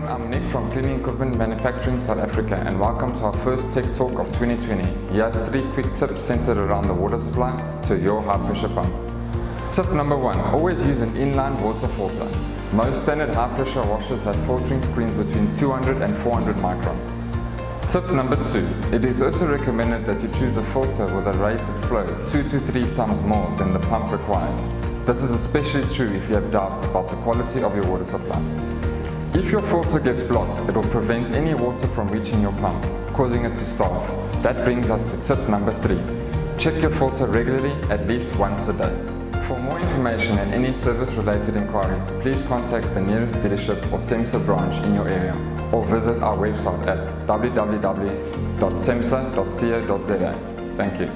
I'm Nick from Cleaning Equipment Manufacturing South Africa, and welcome to our first Tech Talk of 2020. Here's 3 quick tips centered around the water supply to your high pressure pump. Tip number 1, always use an inline water filter. Most standard high pressure washers have filtering screens between 200 and 400 micron. Tip number 2, it is also recommended that you choose a filter with a rated flow 2 to 3 times more than the pump requires. This is especially true if you have doubts about the quality of your water supply. If your filter gets blocked, it will prevent any water from reaching your pump, causing it to starve. That brings us to tip number 3. Check your filter regularly, at least once a day. For more information and any service-related inquiries, please contact the nearest dealership or CEMSA branch in your area, or visit our website at www.cemsa.co.za. Thank you.